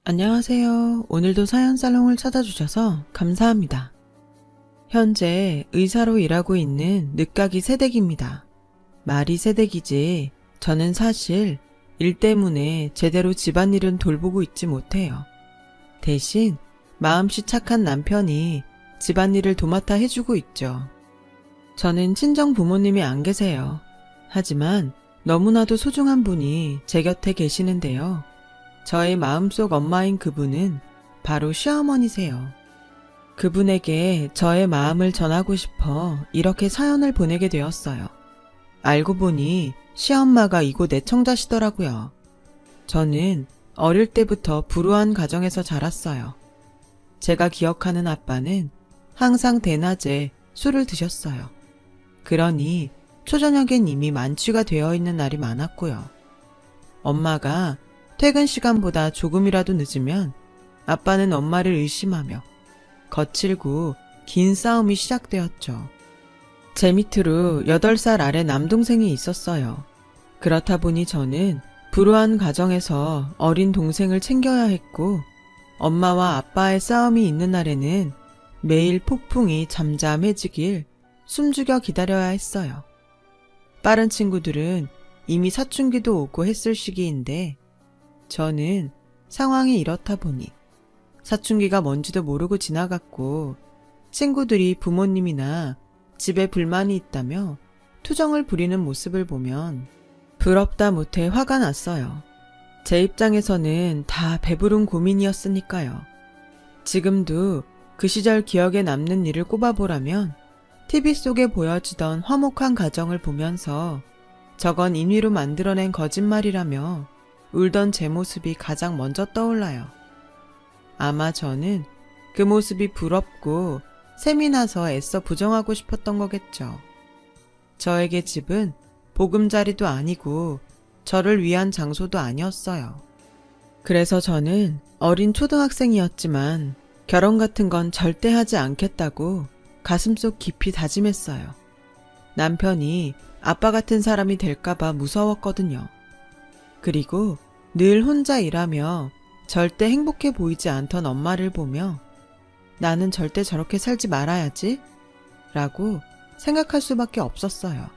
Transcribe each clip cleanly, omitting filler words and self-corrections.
안녕하세요. 오늘도 사연 살롱을 찾아주셔서 감사합니다. 현재 의사로 일하고 있는 늦가기 새댁입니다. 말이 새댁이지 저는 사실 일 때문에 제대로 집안일은 돌보고 있지 못해요. 대신 마음씨 착한 남편이 집안일을 도맡아 해주고 있죠. 저는 친정 부모님이 안 계세요. 하지만 너무나도 소중한 분이 제 곁에 계시는데요. 저의 마음속 엄마인 그분은 바로 시어머니세요. 그분에게 저의 마음을 전하고 싶어 이렇게 사연을 보내게 되었어요. 알고 보니 시엄마가 이곳 애청자시더라고요. 저는 어릴 때부터 불우한 가정에서 자랐어요. 제가 기억하는 아빠는 항상 대낮에 술을 드셨어요. 그러니 초저녁엔 이미 만취가 되어 있는 날이 많았고요. 엄마가 퇴근 시간보다 조금이라도 늦으면 아빠는 엄마를 의심하며 거칠고 긴 싸움이 시작되었죠. 제 밑으로 8살 아래 남동생이 있었어요. 그렇다 보니 저는 불우한 가정에서 어린 동생을 챙겨야 했고 엄마와 아빠의 싸움이 있는 날에는 매일 폭풍이 잠잠해지길 숨죽여 기다려야 했어요. 빠른 친구들은 이미 사춘기도 오고 했을 시기인데 저는 상황이 이렇다 보니 사춘기가 뭔지도 모르고 지나갔고 친구들이 부모님이나 집에 불만이 있다며 투정을 부리는 모습을 보면 부럽다 못해 화가 났어요. 제 입장에서는 다 배부른 고민이었으니까요. 지금도 그 시절 기억에 남는 일을 꼽아보라면 TV 속에 보여지던 화목한 가정을 보면서 저건 인위로 만들어낸 거짓말이라며 울던 제 모습이 가장 먼저 떠올라요. 아마 저는 그 모습이 부럽고 셈이 나서 애써 부정하고 싶었던 거겠죠. 저에게 집은 보금자리도 아니고 저를 위한 장소도 아니었어요. 그래서 저는 어린 초등학생이었지만 결혼 같은 건 절대 하지 않겠다고 가슴속 깊이 다짐했어요. 남편이 아빠 같은 사람이 될까봐 무서웠거든요. 그리고 늘 혼자 일하며 절대 행복해 보이지 않던 엄마를 보며 나는 절대 저렇게 살지 말아야지 라고 생각할 수밖에 없었어요.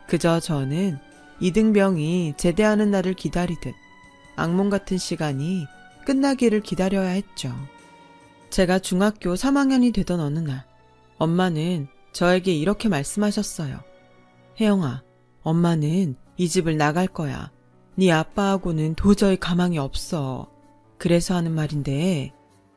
그저 저는 이등병이 제대하는 날을 기다리듯 악몽 같은 시간이 끝나기를 기다려야 했죠. 제가 중학교 3학년이 되던 어느 날 엄마는 저에게 이렇게 말씀하셨어요. 혜영아, 엄마는 이 집을 나갈 거야. 네 아빠하고는 도저히 가망이 없어. 그래서 하는 말인데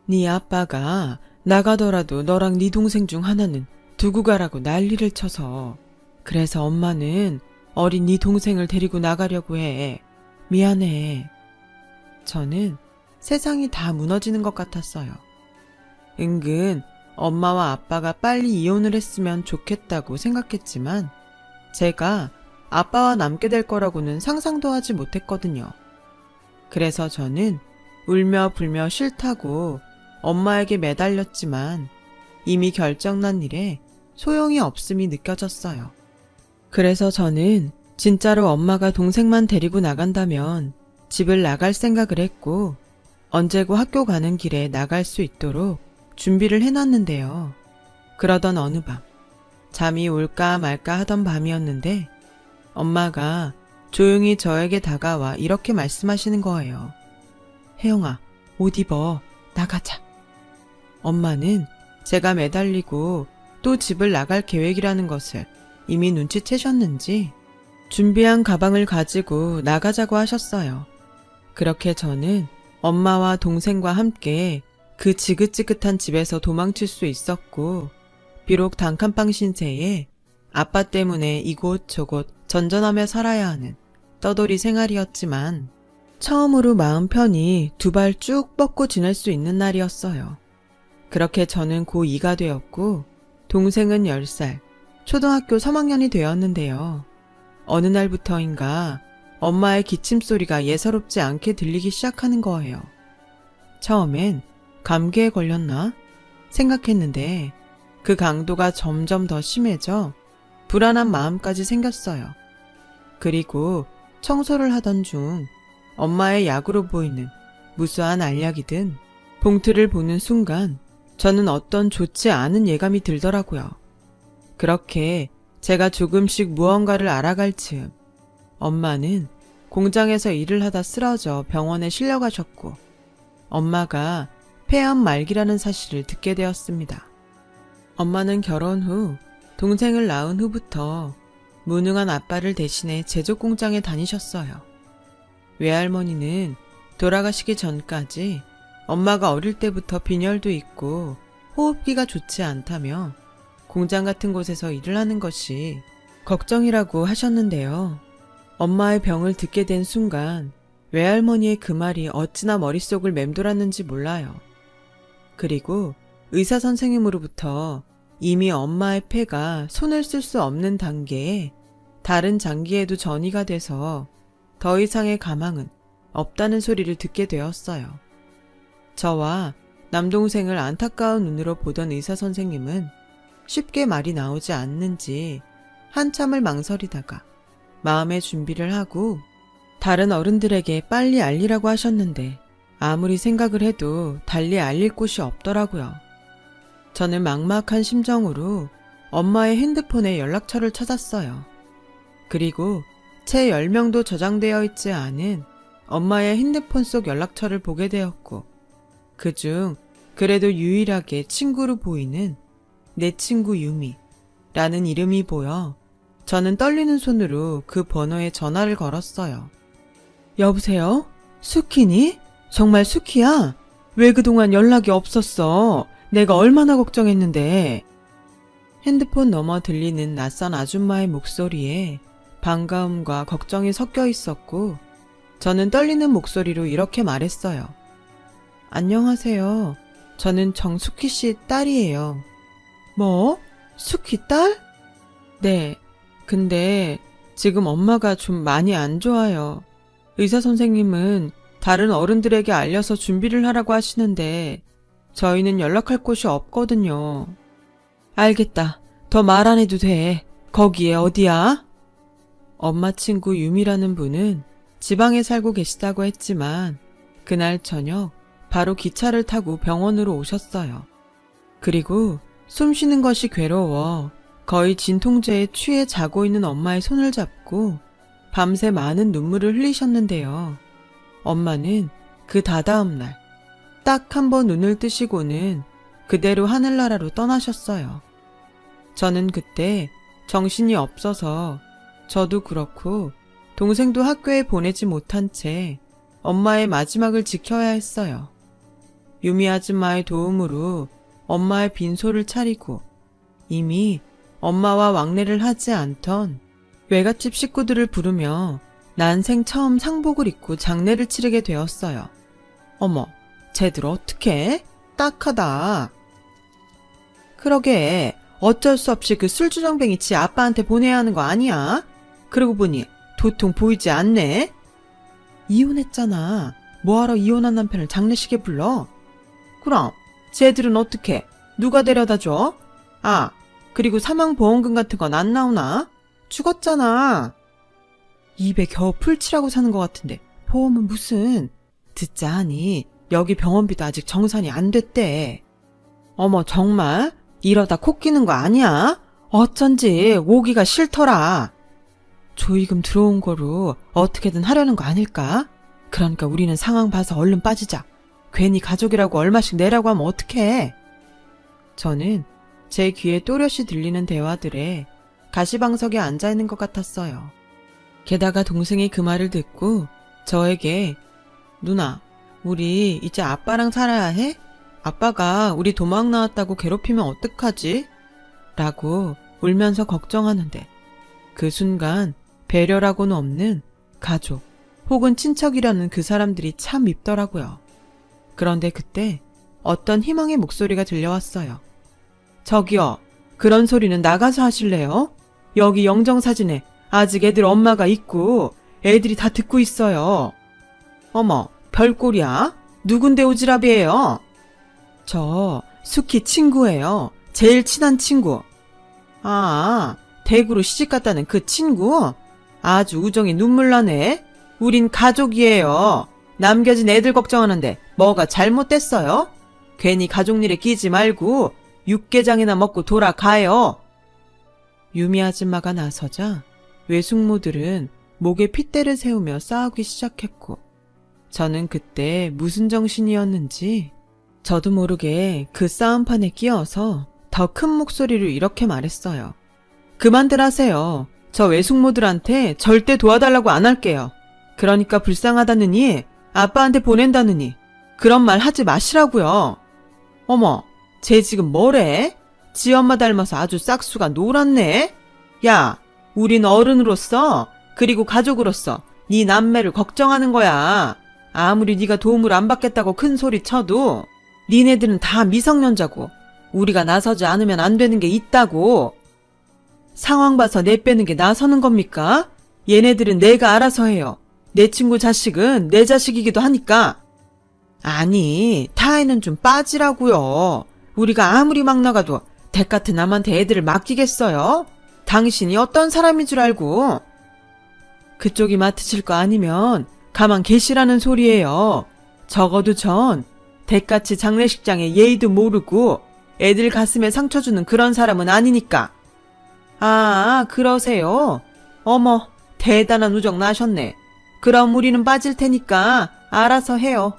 네 아빠가 나가더라도 너랑 네 동생 중 하나는 두고 가라고 난리를 쳐서 그래서 엄마는 어린 네 동생을 데리고 나가려고 해. 미안해. 저는 세상이 다 무너지는 것 같았어요. 은근 엄마와 아빠가 빨리 이혼을 했으면 좋겠다고 생각했지만 제가 아빠와 남게 될 거라고는 상상도 하지 못했거든요. 그래서 저는 울며 불며 싫다고 엄마에게 매달렸지만 이미 결정난 일에 소용이 없음이 느껴졌어요. 그래서 저는 진짜로 엄마가 동생만 데리고 나간다면 집을 나갈 생각을 했고 언제고 학교 가는 길에 나갈 수 있도록 준비를 해놨는데요. 그러던 어느 밤, 잠이 올까 말까 하던 밤이었는데 엄마가 조용히 저에게 다가와 이렇게 말씀하시는 거예요. 혜영아, 옷 입어. 나가자. 엄마는 제가 매달리고 또 집을 나갈 계획이라는 것을 이미 눈치채셨는지 준비한 가방을 가지고 나가자고 하셨어요. 그렇게 저는 엄마와 동생과 함께 그 지긋지긋한 집에서 도망칠 수 있었고 비록 단칸방 신세에 아빠 때문에 이곳저곳 전전하며 살아야 하는 떠돌이 생활이었지만 처음으로 마음 편히 두 발 쭉 뻗고 지낼 수 있는 날이었어요. 그렇게 저는 고2가 되었고 동생은 10살, 초등학교 3학년이 되었는데요. 어느 날부터인가 엄마의 기침소리가 예사롭지 않게 들리기 시작하는 거예요. 처음엔 감기에 걸렸나 생각했는데 그 강도가 점점 더 심해져 불안한 마음까지 생겼어요. 그리고 청소를 하던 중 엄마의 약으로 보이는 무수한 알약이든 봉투를 보는 순간 저는 어떤 좋지 않은 예감이 들더라고요. 그렇게 제가 조금씩 무언가를 알아갈 즈음 엄마는 공장에서 일을 하다 쓰러져 병원에 실려가셨고 엄마가 폐암 말기라는 사실을 듣게 되었습니다. 엄마는 결혼 후 동생을 낳은 후부터 무능한 아빠를 대신해 제조 공장에 다니셨어요. 외할머니는 돌아가시기 전까지 엄마가 어릴 때부터 빈혈도 있고 호흡기가 좋지 않다며 공장 같은 곳에서 일을 하는 것이 걱정이라고 하셨는데요. 엄마의 병을 듣게 된 순간 외할머니의 그 말이 어찌나 머릿속을 맴돌았는지 몰라요. 그리고 의사 선생님으로부터 이미 엄마의 폐가 손을 쓸 수 없는 단계에 다른 장기에도 전이가 돼서 더 이상의 가망은 없다는 소리를 듣게 되었어요. 저와 남동생을 안타까운 눈으로 보던 의사 선생님은 쉽게 말이 나오지 않는지 한참을 망설이다가 마음의 준비를 하고 다른 어른들에게 빨리 알리라고 하셨는데 아무리 생각을 해도 달리 알릴 곳이 없더라고요. 저는 막막한 심정으로 엄마의 핸드폰에 연락처를 찾았어요. 그리고 채 10명도 저장되어 있지 않은 엄마의 핸드폰 속 연락처를 보게 되었고 그중 그래도 유일하게 친구로 보이는 내 친구 유미라는 이름이 보여 저는 떨리는 손으로 그 번호에 전화를 걸었어요. 여보세요? 수키니? 정말 수키야? 왜 그동안 연락이 없었어? 내가 얼마나 걱정했는데. 핸드폰 너머 들리는 낯선 아줌마의 목소리에 반가움과 걱정이 섞여 있었고 저는 떨리는 목소리로 이렇게 말했어요. 안녕하세요. 저는 정수키 씨 딸이에요. 뭐? 수키 딸? 네. 근데 지금 엄마가 좀 많이 안 좋아요. 의사 선생님은 다른 어른들에게 알려서 준비를 하라고 하시는데 저희는 연락할 곳이 없거든요. 알겠다. 더 말 안 해도 돼. 거기에 어디야? 엄마 친구 유미라는 분은 지방에 살고 계시다고 했지만 그날 저녁 바로 기차를 타고 병원으로 오셨어요. 그리고 숨 쉬는 것이 괴로워 거의 진통제에 취해 자고 있는 엄마의 손을 잡고 밤새 많은 눈물을 흘리셨는데요. 엄마는 그 다다음 날 딱 한 번 눈을 뜨시고는 그대로 하늘나라로 떠나셨어요. 저는 그때 정신이 없어서 저도 그렇고 동생도 학교에 보내지 못한 채 엄마의 마지막을 지켜야 했어요. 유미 아줌마의 도움으로 엄마의 빈소를 차리고 이미 엄마와 왕래를 하지 않던 외갓집 식구들을 부르며 난생 처음 상복을 입고 장례를 치르게 되었어요. 어머, 쟤들 어떡해? 딱하다. 그러게 어쩔 수 없이 그 술주정뱅이 지 아빠한테 보내야 하는 거 아니야? 그러고 보니 도통 보이지 않네? 이혼했잖아. 뭐하러 이혼한 남편을 장례식에 불러? 그럼 쟤들은 어떡해? 누가 데려다 줘? 아, 그리고 사망보험금 같은 건 안 나오나? 죽었잖아. 입에 겨우 풀칠하고 사는 것 같은데 보험은 무슨. 듣자 하니 여기 병원비도 아직 정산이 안 됐대. 어머 정말? 이러다 코 끼는 거 아니야? 어쩐지 오기가 싫더라. 조의금 들어온 거로 어떻게든 하려는 거 아닐까? 그러니까 우리는 상황 봐서 얼른 빠지자. 괜히 가족이라고 얼마씩 내라고 하면 어떡해. 저는 제 귀에 또렷이 들리는 대화들에 가시방석에 앉아있는 것 같았어요. 게다가 동생이 그 말을 듣고 저에게 누나, 우리 이제 아빠랑 살아야 해? 아빠가 우리 도망 나왔다고 괴롭히면 어떡하지? 라고 울면서 걱정하는데 그 순간 배려라고는 없는 가족 혹은 친척이라는 그 사람들이 참 밉더라고요. 그런데 그때 어떤 희망의 목소리가 들려왔어요. 저기요, 그런 소리는 나가서 하실래요? 여기 영정사진에 아직 애들 엄마가 있고 애들이 다 듣고 있어요. 어머, 별꼴이야? 누군데 오지랖이에요? 저 수키 친구예요. 제일 친한 친구. 아, 대구로 시집갔다는 그 친구? 아주 우정이 눈물 나네. 우린 가족이에요. 남겨진 애들 걱정하는데 뭐가 잘못됐어요? 괜히 가족 일에 끼지 말고 육개장이나 먹고 돌아가요. 유미 아줌마가 나서자 외숙모들은 목에 핏대를 세우며 싸우기 시작했고, 저는 그때 무슨 정신이었는지 저도 모르게 그 싸움판에 끼어서 더 큰 목소리로 이렇게 말했어요. 그만들 하세요. 저 외숙모들한테 절대 도와달라고 안 할게요. 그러니까 불쌍하다느니 아빠한테 보낸다느니 그런 말 하지 마시라고요. 어머, 쟤 지금 뭐래? 지 엄마 닮아서 아주 싹수가 노랗네? 야, 우린 어른으로서 그리고 가족으로서 네 남매를 걱정하는 거야. 아무리 네가 도움을 안 받겠다고 큰 소리 쳐도 니네들은 다 미성년자고 우리가 나서지 않으면 안 되는 게 있다고. 상황 봐서 내빼는 게 나서는 겁니까? 얘네들은 내가 알아서 해요. 내 친구 자식은 내 자식이기도 하니까. 아니, 타에는 좀 빠지라고요. 우리가 아무리 막 나가도 댁 같은 남한테 애들을 맡기겠어요? 당신이 어떤 사람인 줄 알고. 그쪽이 맡으실 거 아니면 가만 계시라는 소리예요. 적어도 전 댁같이 장례식장에 예의도 모르고 애들 가슴에 상처 주는 그런 사람은 아니니까. 아, 그러세요? 어머, 대단한 우정 나셨네. 그럼 우리는 빠질 테니까 알아서 해요.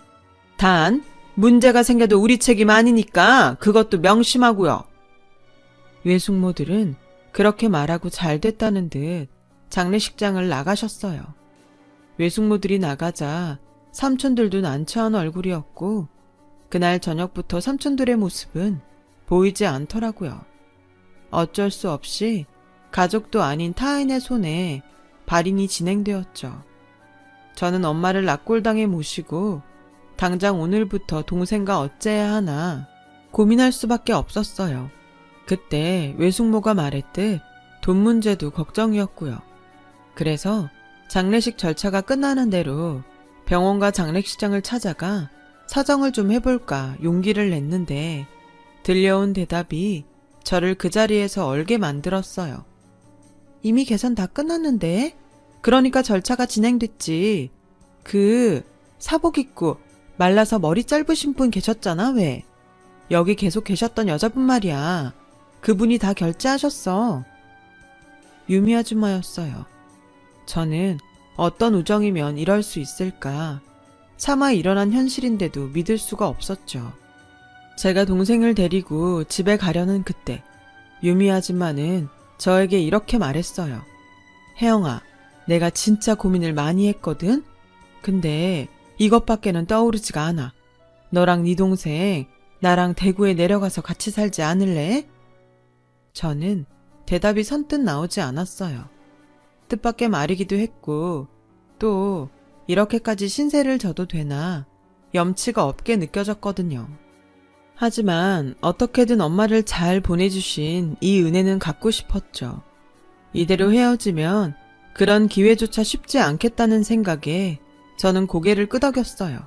단, 문제가 생겨도 우리 책임 아니니까 그것도 명심하고요. 외숙모들은 그렇게 말하고 잘 됐다는 듯 장례식장을 나가셨어요. 외숙모들이 나가자 삼촌들도 난처한 얼굴이었고, 그날 저녁부터 삼촌들의 모습은 보이지 않더라고요. 어쩔 수 없이 가족도 아닌 타인의 손에 발인이 진행되었죠. 저는 엄마를 낙골당에 모시고 당장 오늘부터 동생과 어째야 하나 고민할 수밖에 없었어요. 그때 외숙모가 말했듯 돈 문제도 걱정이었고요. 그래서 장례식 절차가 끝나는 대로 병원과 장례식장을 찾아가 사정을 좀 해볼까 용기를 냈는데, 들려온 대답이 저를 그 자리에서 얼게 만들었어요. 이미 계산 다 끝났는데? 그러니까 절차가 진행됐지. 사복 입고 말라서 머리 짧으신 분 계셨잖아, 왜? 여기 계속 계셨던 여자분 말이야. 그분이 다 결제하셨어. 유미 아줌마였어요. 저는 어떤 우정이면 이럴 수 있을까? 차마 일어난 현실인데도 믿을 수가 없었죠. 제가 동생을 데리고 집에 가려는 그때 유미 아줌마는 저에게 이렇게 말했어요. 혜영아, 내가 진짜 고민을 많이 했거든? 근데 이것밖에는 떠오르지가 않아. 너랑 네 동생 나랑 대구에 내려가서 같이 살지 않을래? 저는 대답이 선뜻 나오지 않았어요. 뜻밖의 말이기도 했고, 또 이렇게까지 신세를 져도 되나 염치가 없게 느껴졌거든요. 하지만 어떻게든 엄마를 잘 보내주신 이 은혜는 갖고 싶었죠. 이대로 헤어지면 그런 기회조차 쉽지 않겠다는 생각에 저는 고개를 끄덕였어요.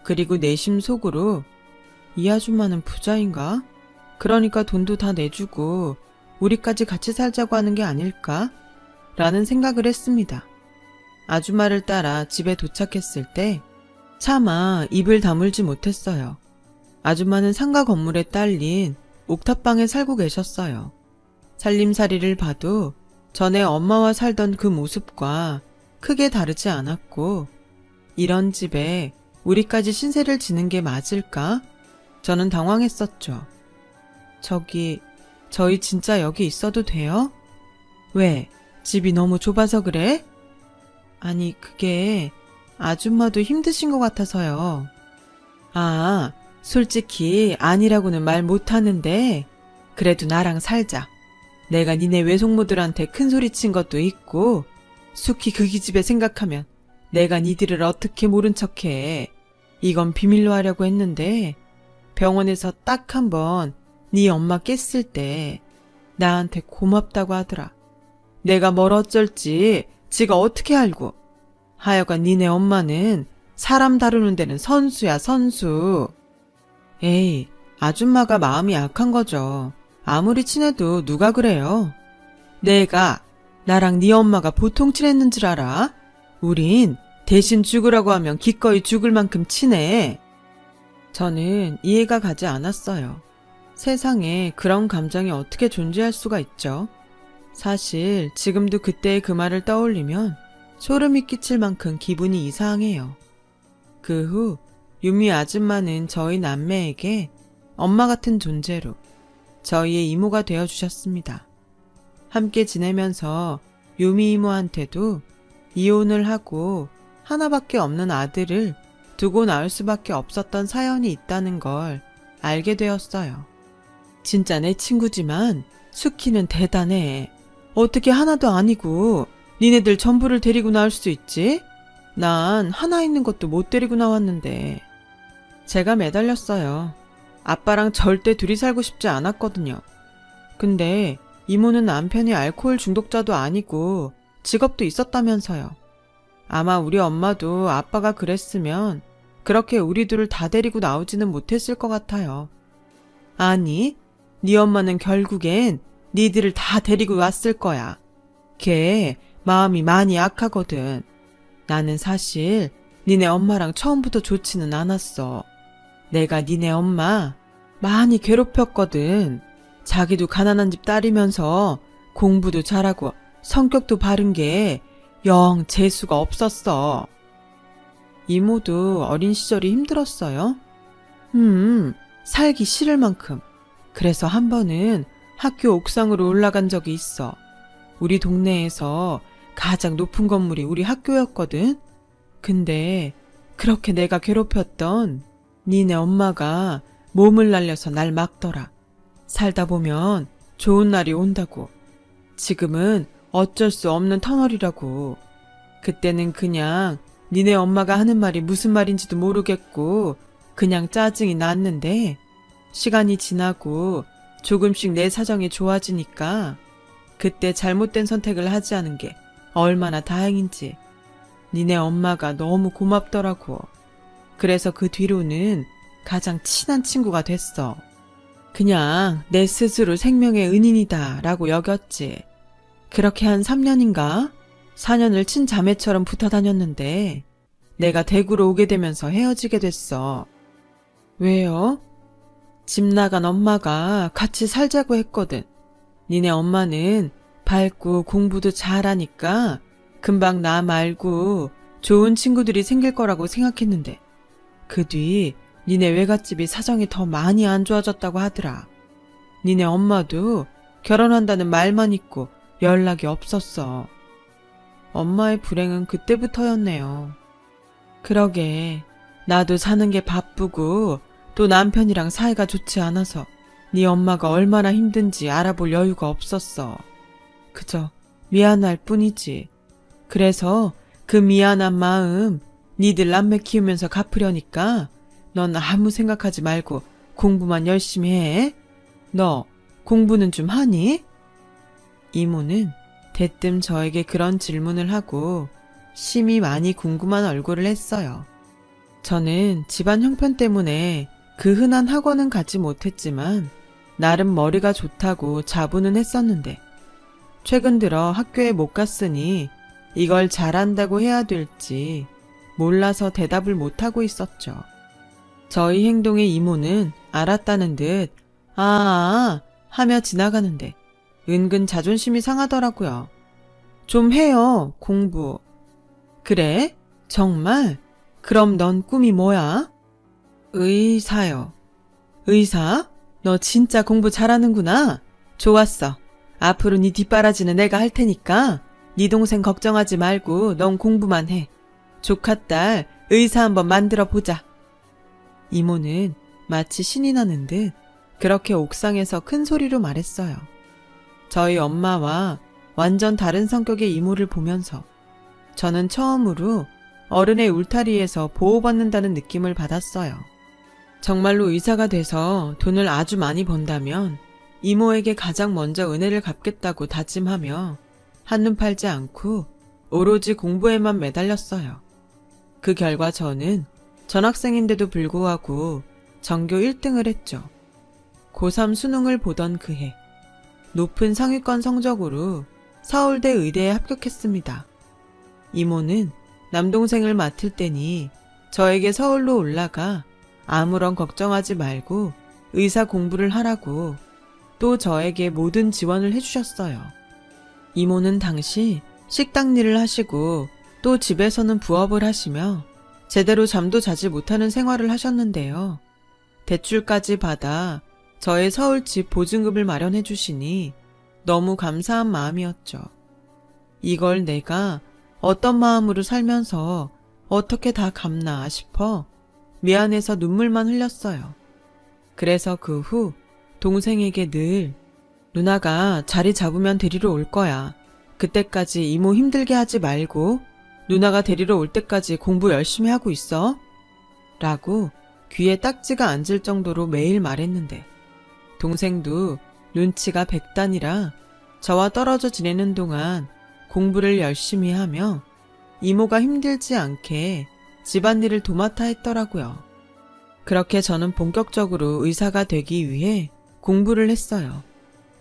그리고 내심 속으로 이 아줌마는 부자인가? 그러니까 돈도 다 내주고 우리까지 같이 살자고 하는 게 아닐까? 라는 생각을 했습니다. 아줌마를 따라 집에 도착했을 때 차마 입을 다물지 못했어요. 아줌마는 상가 건물에 딸린 옥탑방에 살고 계셨어요. 살림살이를 봐도 전에 엄마와 살던 그 모습과 크게 다르지 않았고, 이런 집에 우리까지 신세를 지는 게 맞을까? 저는 당황했었죠. 저희 진짜 여기 있어도 돼요? 왜? 집이 너무 좁아서 그래? 아니, 그게 아줌마도 힘드신 것 같아서요. 아, 솔직히 아니라고는 말 못하는데 그래도 나랑 살자. 내가 니네 외숙모들한테 큰소리 친 것도 있고 숙희 그 기집애 생각하면 내가 니들을 어떻게 모른 척해. 이건 비밀로 하려고 했는데 병원에서 딱 한 번 네 엄마 깼을 때 나한테 고맙다고 하더라. 내가 뭘 어쩔지 지가 어떻게 알고. 하여간 니네 엄마는 사람 다루는 데는 선수야, 선수. 에이, 아줌마가 마음이 약한 거죠. 아무리 친해도 누가 그래요. 내가 나랑 네 엄마가 보통 친했는 줄 알아? 우린 대신 죽으라고 하면 기꺼이 죽을 만큼 치네. 저는 이해가 가지 않았어요. 세상에 그런 감정이 어떻게 존재할 수가 있죠? 사실 지금도 그때의 그 말을 떠올리면 소름이 끼칠 만큼 기분이 이상해요. 그 후 유미 아줌마는 저희 남매에게 엄마 같은 존재로 저희의 이모가 되어주셨습니다. 함께 지내면서 유미 이모한테도 이혼을 하고 하나밖에 없는 아들을 두고 나올 수밖에 없었던 사연이 있다는 걸 알게 되었어요. 진짜 내 친구지만 수키는 대단해. 어떻게 하나도 아니고 니네들 전부를 데리고 나올 수 있지? 난 하나 있는 것도 못 데리고 나왔는데. 제가 매달렸어요. 아빠랑 절대 둘이 살고 싶지 않았거든요. 근데 이모는 남편이 알코올 중독자도 아니고 직업도 있었다면서요. 아마 우리 엄마도 아빠가 그랬으면 그렇게 우리 둘을 다 데리고 나오지는 못했을 것 같아요. 아니, 네 엄마는 결국엔 니들을 다 데리고 왔을 거야. 걔 마음이 많이 약하거든. 나는 사실 니네 엄마랑 처음부터 좋지는 않았어. 내가 니네 엄마 많이 괴롭혔거든. 자기도 가난한 집 딸이면서 공부도 잘하고 성격도 바른 게 영 재수가 없었어. 이모도 어린 시절이 힘들었어요? 살기 싫을 만큼. 그래서 한 번은 학교 옥상으로 올라간 적이 있어. 우리 동네에서 가장 높은 건물이 우리 학교였거든. 근데 그렇게 내가 괴롭혔던 니네 엄마가 몸을 날려서 날 막더라. 살다 보면 좋은 날이 온다고. 지금은 어쩔 수 없는 터널이라고. 그때는 그냥 니네 엄마가 하는 말이 무슨 말인지도 모르겠고 그냥 짜증이 났는데 시간이 지나고 조금씩 내 사정이 좋아지니까 그때 잘못된 선택을 하지 않은 게 얼마나 다행인지 니네 엄마가 너무 고맙더라고. 그래서 그 뒤로는 가장 친한 친구가 됐어. 그냥 내 스스로 생명의 은인이다 라고 여겼지. 그렇게 한 3년인가 4년을 친자매처럼 붙어 다녔는데 내가 대구로 오게 되면서 헤어지게 됐어. 왜요? 집 나간 엄마가 같이 살자고 했거든. 니네 엄마는 밝고 공부도 잘하니까 금방 나 말고 좋은 친구들이 생길 거라고 생각했는데 그 뒤 니네 외갓집이 사정이 더 많이 안 좋아졌다고 하더라. 니네 엄마도 결혼한다는 말만 있고 연락이 없었어. 엄마의 불행은 그때부터였네요. 그러게 나도 사는 게 바쁘고 또 남편이랑 사이가 좋지 않아서 네 엄마가 얼마나 힘든지 알아볼 여유가 없었어. 그저 미안할 뿐이지. 그래서 그 미안한 마음 니들 남매 키우면서 갚으려니까 넌 아무 생각하지 말고 공부만 열심히 해. 너 공부는 좀 하니? 이모는 대뜸 저에게 그런 질문을 하고 심히 많이 궁금한 얼굴을 했어요. 저는 집안 형편 때문에 그 흔한 학원은 가지 못했지만 나름 머리가 좋다고 자부는 했었는데 최근 들어 학교에 못 갔으니 이걸 잘한다고 해야 될지 몰라서 대답을 못하고 있었죠. 저희 행동에 이모는 알았다는 듯 하며 지나가는데 은근 자존심이 상하더라고요. 좀 해요, 공부. 그래? 정말? 그럼 넌 꿈이 뭐야? 의사요. 의사? 너 진짜 공부 잘하는구나. 좋았어. 앞으로 네 뒷바라지는 내가 할 테니까 네 동생 걱정하지 말고 넌 공부만 해. 조카딸 의사 한번 만들어 보자. 이모는 마치 신이 나는 듯 그렇게 옥상에서 큰 소리로 말했어요. 저희 엄마와 완전 다른 성격의 이모를 보면서 저는 처음으로 어른의 울타리에서 보호받는다는 느낌을 받았어요. 정말로 의사가 돼서 돈을 아주 많이 번다면 이모에게 가장 먼저 은혜를 갚겠다고 다짐하며 한눈 팔지 않고 오로지 공부에만 매달렸어요. 그 결과 저는 전학생인데도 불구하고 전교 1등을 했죠. 고3 수능을 보던 그해 높은 상위권 성적으로 서울대 의대에 합격했습니다. 이모는 남동생을 맡을 때니 저에게 서울로 올라가 아무런 걱정하지 말고 의사 공부를 하라고 또 저에게 모든 지원을 해주셨어요. 이모는 당시 식당 일을 하시고 또 집에서는 부업을 하시며 제대로 잠도 자지 못하는 생활을 하셨는데요. 대출까지 받아 저의 서울집 보증금을 마련해 주시니 너무 감사한 마음이었죠. 이걸 내가 어떤 마음으로 살면서 어떻게 다 갚나 싶어 미안해서 눈물만 흘렸어요. 그래서 그 후 동생에게 늘 누나가 자리 잡으면 데리러 올 거야. 그때까지 이모 힘들게 하지 말고 누나가 데리러 올 때까지 공부 열심히 하고 있어. 라고 귀에 딱지가 앉을 정도로 매일 말했는데 동생도 눈치가 백단이라 저와 떨어져 지내는 동안 공부를 열심히 하며 이모가 힘들지 않게 집안일을 도맡아 했더라고요. 그렇게 저는 본격적으로 의사가 되기 위해 공부를 했어요.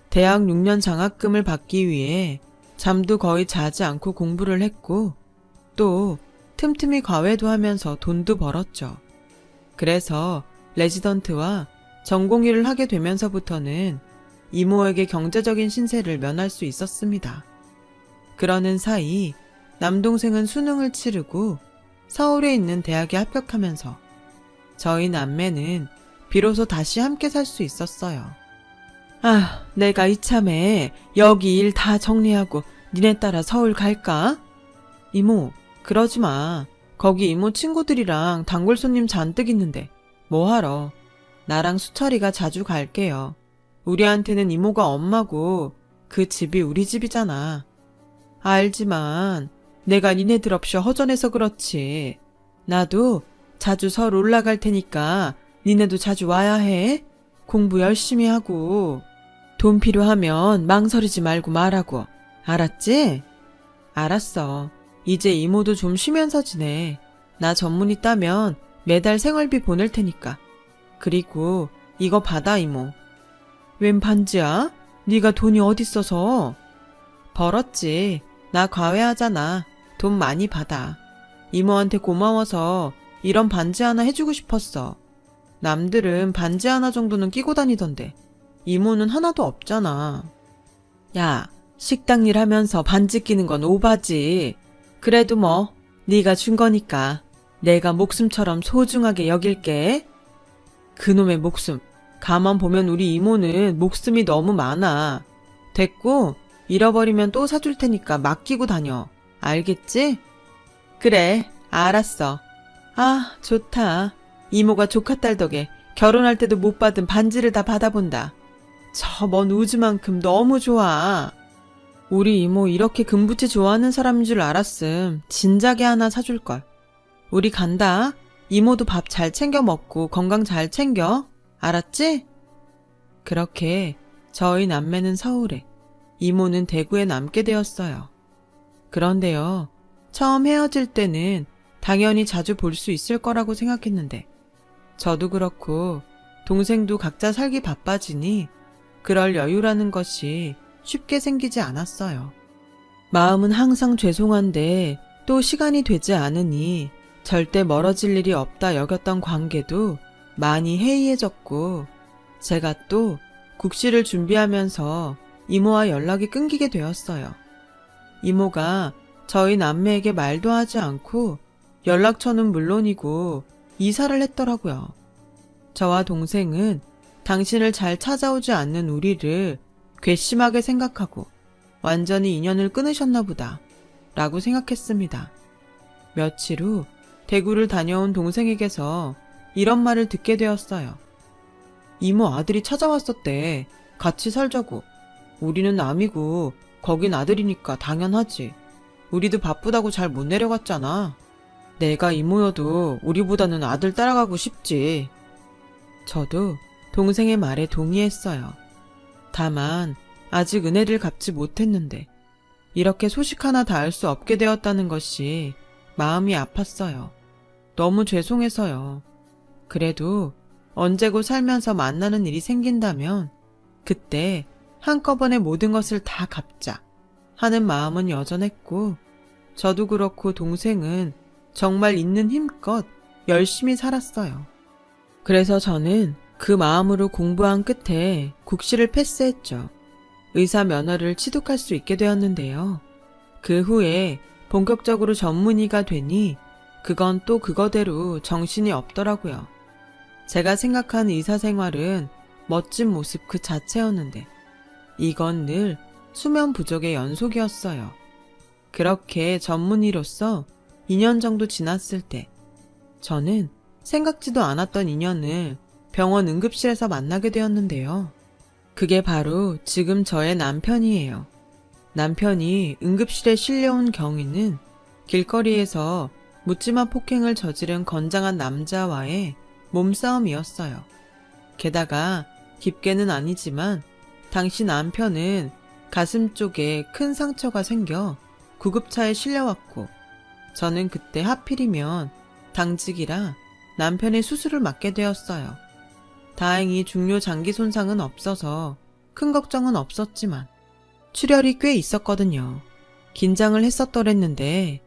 대학 6년 장학금을 받기 위해 잠도 거의 자지 않고 공부를 했고 또 틈틈이 과외도 하면서 돈도 벌었죠. 그래서 레지던트와 전공의를 하게 되면서부터는 이모에게 경제적인 신세를 면할 수 있었습니다. 그러는 사이 남동생은 수능을 치르고 서울에 있는 대학에 합격하면서 저희 남매는 비로소 다시 함께 살 수 있었어요. 아, 내가 이참에 여기 일 다 정리하고 니네 따라 서울 갈까? 이모, 그러지 마. 거기 이모 친구들이랑 단골 손님 잔뜩 있는데 뭐하러. 나랑 수철이가 자주 갈게요. 우리한테는 이모가 엄마고 그 집이 우리 집이잖아. 알지만 내가 니네들 없이 허전해서 그렇지. 나도 자주 서울 올라갈 테니까 니네도 자주 와야 해. 공부 열심히 하고 돈 필요하면 망설이지 말고 말하고. 알았지? 알았어. 이제 이모도 좀 쉬면서 지내. 나 전문의 따면 매달 생활비 보낼 테니까. 그리고 이거 받아 이모. 웬 반지야? 네가 돈이 어딨어서? 벌었지. 나 과외하잖아. 돈 많이 받아. 이모한테 고마워서 이런 반지 하나 해주고 싶었어. 남들은 반지 하나 정도는 끼고 다니던데 이모는 하나도 없잖아. 야, 식당 일 하면서 반지 끼는 건 오바지. 그래도 뭐 네가 준 거니까 내가 목숨처럼 소중하게 여길게. 그놈의 목숨. 가만 보면 우리 이모는 목숨이 너무 많아. 됐고 잃어버리면 또 사줄 테니까 맡기고 다녀. 알겠지? 그래, 알았어. 아, 좋다. 이모가 조카딸 덕에 결혼할 때도 못 받은 반지를 다 받아본다. 저 먼 우주만큼 너무 좋아. 우리 이모 이렇게 금붙이 좋아하는 사람인 줄 알았음. 진작에 하나 사줄걸. 우리 간다. 이모도 밥 잘 챙겨 먹고 건강 잘 챙겨. 알았지? 그렇게 저희 남매는 서울에, 이모는 대구에 남게 되었어요. 그런데요, 처음 헤어질 때는 당연히 자주 볼 수 있을 거라고 생각했는데 저도 그렇고 동생도 각자 살기 바빠지니 그럴 여유라는 것이 쉽게 생기지 않았어요. 마음은 항상 죄송한데 또 시간이 되지 않으니 절대 멀어질 일이 없다 여겼던 관계도 많이 해이해졌고 제가 또 국시를 준비하면서 이모와 연락이 끊기게 되었어요. 이모가 저희 남매에게 말도 하지 않고 연락처는 물론이고 이사를 했더라고요. 저와 동생은 당신을 잘 찾아오지 않는 우리를 괘씸하게 생각하고 완전히 인연을 끊으셨나 보다 라고 생각했습니다. 며칠 후 대구를 다녀온 동생에게서 이런 말을 듣게 되었어요. 이모 아들이 찾아왔었대. 같이 살자고. 우리는 남이고 거긴 아들이니까 당연하지. 우리도 바쁘다고 잘 못 내려갔잖아. 내가 이모여도 우리보다는 아들 따라가고 싶지. 저도 동생의 말에 동의했어요. 다만 아직 은혜를 갚지 못했는데 이렇게 소식 하나 닿을 수 없게 되었다는 것이 마음이 아팠어요. 너무 죄송해서요. 그래도 언제고 살면서 만나는 일이 생긴다면 그때 한꺼번에 모든 것을 다 갚자 하는 마음은 여전했고 저도 그렇고 동생은 정말 있는 힘껏 열심히 살았어요. 그래서 저는 그 마음으로 공부한 끝에 국시를 패스했죠. 의사 면허를 취득할 수 있게 되었는데요. 그 후에 본격적으로 전문의가 되니 그건 또 그거대로 정신이 없더라고요. 제가 생각한 의사 생활은 멋진 모습 그 자체였는데 이건 늘 수면 부족의 연속이었어요. 그렇게 전문의로서 2년 정도 지났을 때 저는 생각지도 않았던 인연을 병원 응급실에서 만나게 되었는데요. 그게 바로 지금 저의 남편이에요. 남편이 응급실에 실려온 경위는 길거리에서 묻지마 폭행을 저지른 건장한 남자와의 몸싸움이었어요. 게다가 깊게는 아니지만 당시 남편은 가슴 쪽에 큰 상처가 생겨 구급차에 실려왔고 저는 그때 하필이면 당직이라 남편의 수술을 맡게 되었어요. 다행히 중요 장기 손상은 없어서 큰 걱정은 없었지만 출혈이 꽤 있었거든요. 긴장을 했었더랬는데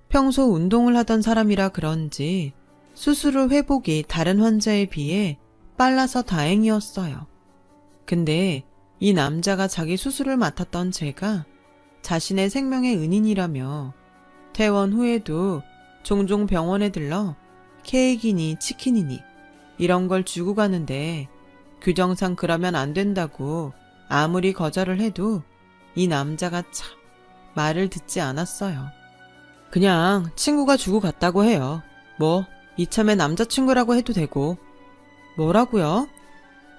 평소 운동을 하던 사람이라 그런지 수술 후 회복이 다른 환자에 비해 빨라서 다행이었어요. 근데 이 남자가 자기 수술을 맡았던 제가 자신의 생명의 은인이라며 퇴원 후에도 종종 병원에 들러 케이크니 치킨이니 이런 걸 주고 가는데 규정상 그러면 안 된다고 아무리 거절을 해도 이 남자가 참 말을 듣지 않았어요. 그냥 친구가 주고 갔다고 해요. 뭐 이참에 남자친구라고 해도 되고. 뭐라고요?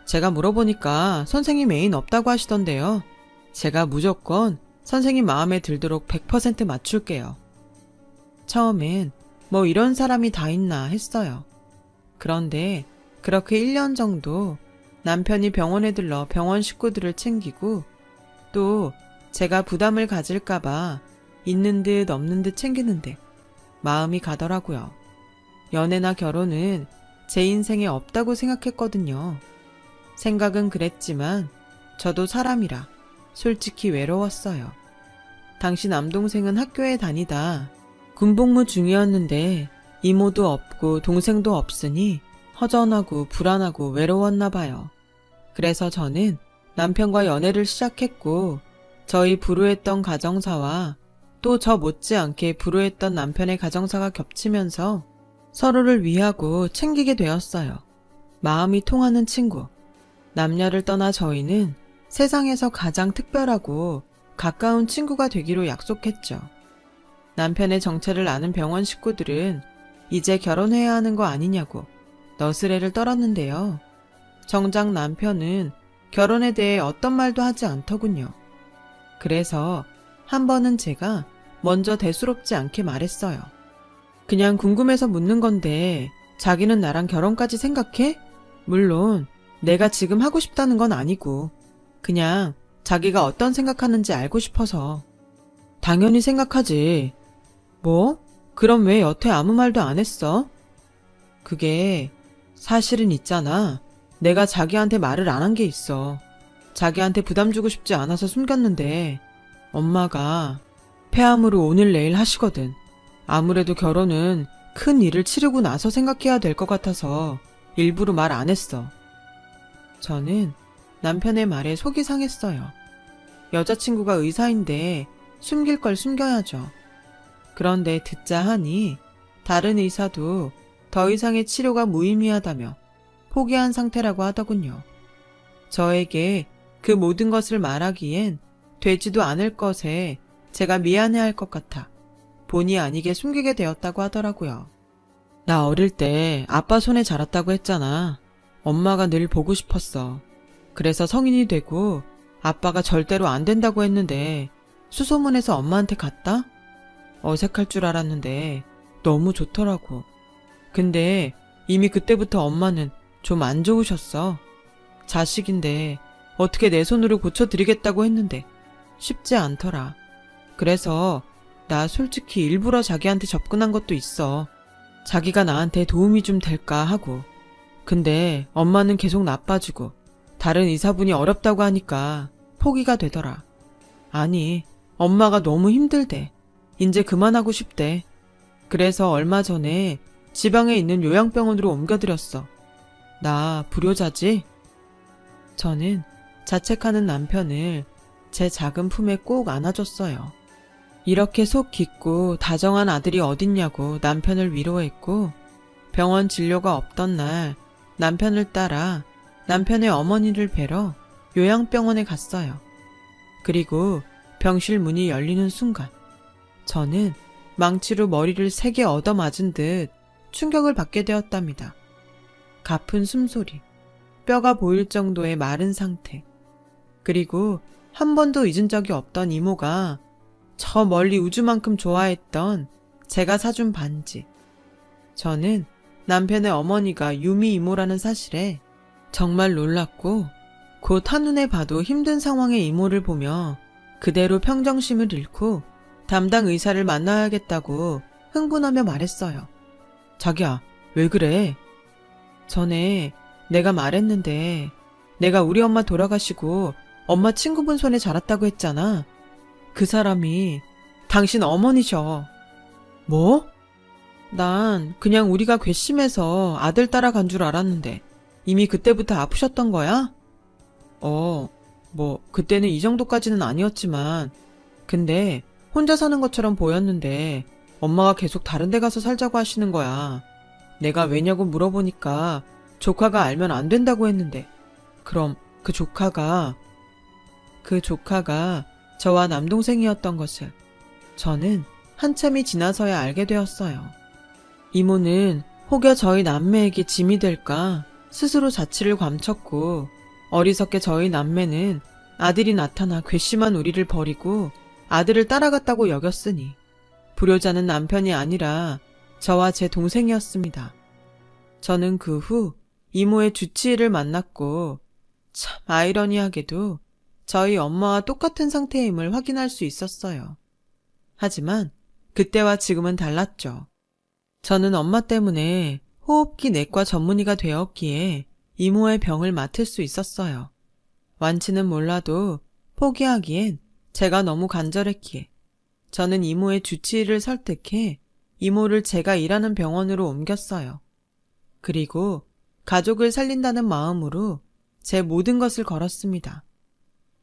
제가 물어보니까 선생님 애인 없다고 하시던데요. 제가 무조건 선생님 마음에 들도록 100% 맞출게요. 처음엔 뭐 이런 사람이 다 있나 했어요. 그런데 그렇게 1년 정도 남편이 병원에 들러 병원 식구들을 챙기고 또 제가 부담을 가질까봐 있는 듯 없는 듯 챙기는데 마음이 가더라고요. 연애나 결혼은 제 인생에 없다고 생각했거든요. 생각은 그랬지만 저도 사람이라 솔직히 외로웠어요. 당시 남동생은 학교에 다니다 군복무 중이었는데 이모도 없고 동생도 없으니 허전하고 불안하고 외로웠나 봐요. 그래서 저는 남편과 연애를 시작했고 저희 불우했던 가정사와 또 저 못지않게 불우했던 남편의 가정사가 겹치면서 서로를 위하고 챙기게 되었어요. 마음이 통하는 친구. 남녀를 떠나 저희는 세상에서 가장 특별하고 가까운 친구가 되기로 약속했죠. 남편의 정체를 아는 병원 식구들은 이제 결혼해야 하는 거 아니냐고 너스레를 떨었는데요. 정작 남편은 결혼에 대해 어떤 말도 하지 않더군요. 그래서 한 번은 제가 먼저 대수롭지 않게 말했어요. 그냥 궁금해서 묻는 건데 자기는 나랑 결혼까지 생각해? 물론 내가 지금 하고 싶다는 건 아니고 그냥 자기가 어떤 생각하는지 알고 싶어서. 당연히 생각하지. 뭐? 그럼 왜 여태 아무 말도 안 했어? 그게 사실은 있잖아. 내가 자기한테 말을 안 한 게 있어. 자기한테 부담 주고 싶지 않아서 숨겼는데 엄마가 폐암으로 오늘 내일 하시거든. 아무래도 결혼은 큰 일을 치르고 나서 생각해야 될 것 같아서 일부러 말 안 했어. 저는 남편의 말에 속이 상했어요. 여자친구가 의사인데 숨길 걸 숨겨야죠. 그런데 듣자 하니 다른 의사도 더 이상의 치료가 무의미하다며 포기한 상태라고 하더군요. 저에게 그 모든 것을 말하기엔 되지도 않을 것에 제가 미안해할 것 같아 본의 아니게 숨기게 되었다고 하더라고요. 나 어릴 때 아빠 손에 자랐다고 했잖아. 엄마가 늘 보고 싶었어. 그래서 성인이 되고 아빠가 절대로 안 된다고 했는데 수소문해서 엄마한테 갔다? 어색할 줄 알았는데 너무 좋더라고. 근데 이미 그때부터 엄마는 좀 안 좋으셨어. 자식인데 어떻게 내 손으로 고쳐드리겠다고 했는데 쉽지 않더라. 그래서 나 솔직히 일부러 자기한테 접근한 것도 있어. 자기가 나한테 도움이 좀 될까 하고. 근데 엄마는 계속 나빠지고 다른 의사분이 어렵다고 하니까 포기가 되더라. 아니, 엄마가 너무 힘들대. 이제 그만하고 싶대. 그래서 얼마 전에 지방에 있는 요양병원으로 옮겨드렸어. 나 불효자지? 저는 자책하는 남편을 제 작은 품에 꼭 안아줬어요. 이렇게 속 깊고 다정한 아들이 어딨냐고 남편을 위로했고, 병원 진료가 없던 날 남편을 따라 남편의 어머니를 뵈러 요양병원에 갔어요. 그리고 병실 문이 열리는 순간 저는 망치로 머리를 세게 얻어맞은 듯 충격을 받게 되었답니다. 가쁜 숨소리, 뼈가 보일 정도의 마른 상태, 그리고 한 번도 잊은 적이 없던 이모가 저 멀리 우주만큼 좋아했던 제가 사준 반지. 저는 남편의 어머니가 유미 이모라는 사실에 정말 놀랐고, 곧 한눈에 봐도 힘든 상황의 이모를 보며 그대로 평정심을 잃고 담당 의사를 만나야겠다고 흥분하며 말했어요. 자기야, 왜 그래? 전에 내가 말했는데 내가 우리 엄마 돌아가시고 엄마 친구분 손에 자랐다고 했잖아. 그 사람이 당신 어머니셔. 뭐? 난 그냥 우리가 괘씸해서 아들 따라간 줄 알았는데 이미 그때부터 아프셨던 거야? 그때는 이 정도까지는 아니었지만, 근데 혼자 사는 것처럼 보였는데 엄마가 계속 다른 데 가서 살자고 하시는 거야. 내가 왜냐고 물어보니까 조카가 알면 안 된다고 했는데, 그럼 그 조카가 저와 남동생이었던 것을 저는 한참이 지나서야 알게 되었어요. 이모는 혹여 저희 남매에게 짐이 될까 스스로 자취를 감췄고, 어리석게 저희 남매는 아들이 나타나 괘씸한 우리를 버리고 아들을 따라갔다고 여겼으니 불효자는 남편이 아니라 저와 제 동생이었습니다. 저는 그 후 이모의 주치의를 만났고, 참 아이러니하게도 저희 엄마와 똑같은 상태임을 확인할 수 있었어요. 하지만 그때와 지금은 달랐죠. 저는 엄마 때문에 호흡기 내과 전문의가 되었기에 이모의 병을 맡을 수 있었어요. 완치는 몰라도 포기하기엔 제가 너무 간절했기에 저는 이모의 주치의를 설득해 이모를 제가 일하는 병원으로 옮겼어요. 그리고 가족을 살린다는 마음으로 제 모든 것을 걸었습니다.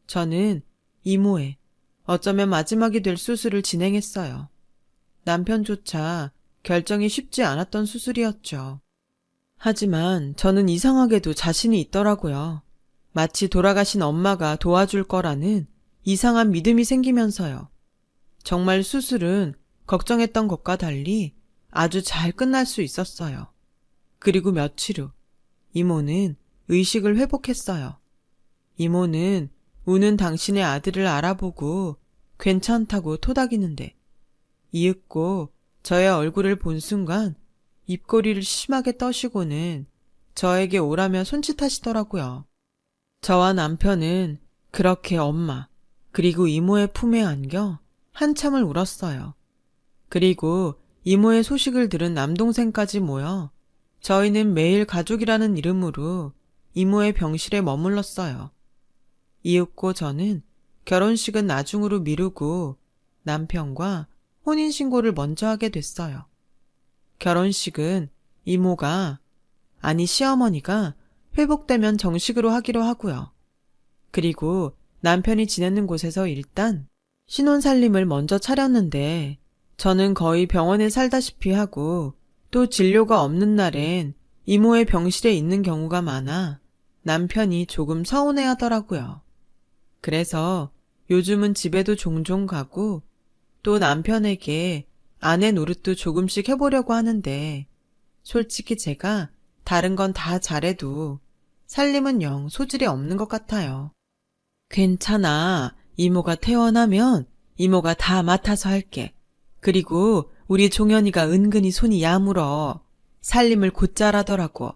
저는 이모의 어쩌면 마지막이 될 수술을 진행했어요. 남편조차 결정이 쉽지 않았던 수술이었죠. 하지만 저는 이상하게도 자신이 있더라고요. 마치 돌아가신 엄마가 도와줄 거라는 이상한 믿음이 생기면서요. 정말 수술은 걱정했던 것과 달리 아주 잘 끝날 수 있었어요. 그리고 며칠 후 이모는 의식을 회복했어요. 이모는 우는 당신의 아들을 알아보고 괜찮다고 토닥이는데, 이윽고 저의 얼굴을 본 순간 입꼬리를 심하게 떠시고는 저에게 오라며 손짓하시더라고요. 저와 남편은 그렇게 엄마 그리고 이모의 품에 안겨 한참을 울었어요. 그리고 이모의 소식을 들은 남동생까지 모여 저희는 매일 가족이라는 이름으로 이모의 병실에 머물렀어요. 이윽고 저는 결혼식은 나중으로 미루고 남편과 혼인신고를 먼저 하게 됐어요. 결혼식은 시어머니가 회복되면 정식으로 하기로 하고요. 그리고 남편이 지내는 곳에서 일단 신혼살림을 먼저 차렸는데, 저는 거의 병원에 살다시피 하고 또 진료가 없는 날엔 이모의 병실에 있는 경우가 많아 남편이 조금 서운해 하더라고요. 그래서 요즘은 집에도 종종 가고 또 남편에게 아내 노릇도 조금씩 해보려고 하는데, 솔직히 제가 다른 건 다 잘해도 살림은 영 소질이 없는 것 같아요. 괜찮아. 이모가 퇴원하면 이모가 다 맡아서 할게. 그리고 우리 종현이가 은근히 손이 야물어. 살림을 곧잘 하더라고.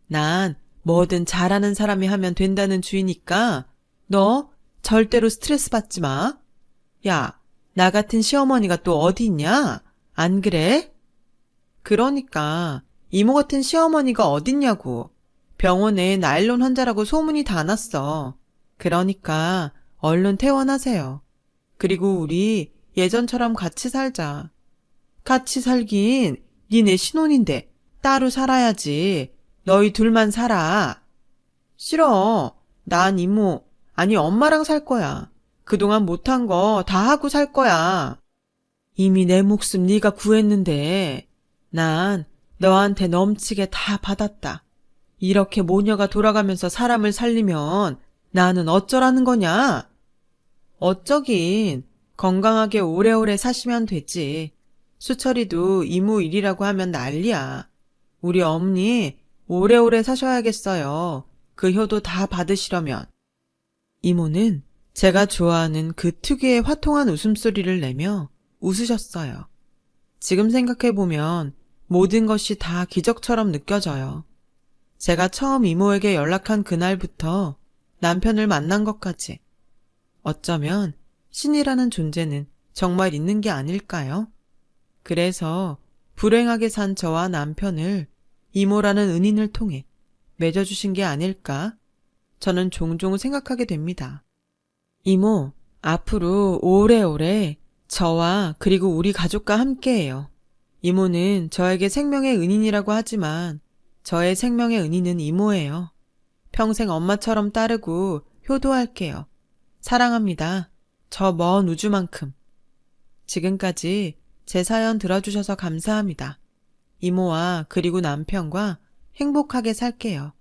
난 뭐든 잘하는 사람이 하면 된다는 주의니까 너 절대로 스트레스 받지 마. 야, 나 같은 시어머니가 또 어디 있냐? 안 그래? 그러니까 이모 같은 시어머니가 어딨냐고. 병원에 나일론 환자라고 소문이 다 났어. 그러니까 얼른 퇴원하세요. 그리고 우리 예전처럼 같이 살자. 같이 살긴 니네 신혼인데 따로 살아야지. 너희 둘만 살아. 싫어. 난 이모, 아니 엄마랑 살 거야. 그동안 못한 거 다 하고 살 거야. 이미 내 목숨 네가 구했는데 난 너한테 넘치게 다 받았다. 이렇게 모녀가 돌아가면서 사람을 살리면 나는 어쩌라는 거냐? 어쩌긴 건강하게 오래오래 사시면 되지. 수철이도 이모 일이라고 하면 난리야. 우리 어머니 오래오래 사셔야겠어요. 그 효도 다 받으시려면. 이모는 제가 좋아하는 그 특유의 화통한 웃음소리를 내며 웃으셨어요. 지금 생각해보면 모든 것이 다 기적처럼 느껴져요. 제가 처음 이모에게 연락한 그날부터 남편을 만난 것까지. 어쩌면 신이라는 존재는 정말 있는 게 아닐까요? 그래서 불행하게 산 저와 남편을 이모라는 은인을 통해 맺어주신 게 아닐까? 저는 종종 생각하게 됩니다. 이모, 앞으로 오래오래 저와 그리고 우리 가족과 함께해요. 이모는 저에게 생명의 은인이라고 하지만 저의 생명의 은인은 이모예요. 평생 엄마처럼 따르고 효도할게요. 사랑합니다. 저 먼 우주만큼. 지금까지 제 사연 들어주셔서 감사합니다. 이모와 그리고 남편과 행복하게 살게요.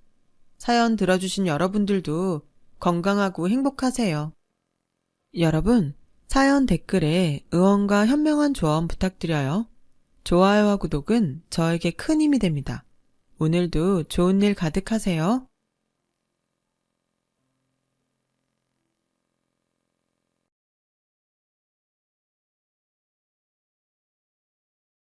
사연 들어주신 여러분들도 건강하고 행복하세요. 여러분, 사연 댓글에 응원과 현명한 조언 부탁드려요. 좋아요와 구독은 저에게 큰 힘이 됩니다. 오늘도 좋은 일 가득하세요.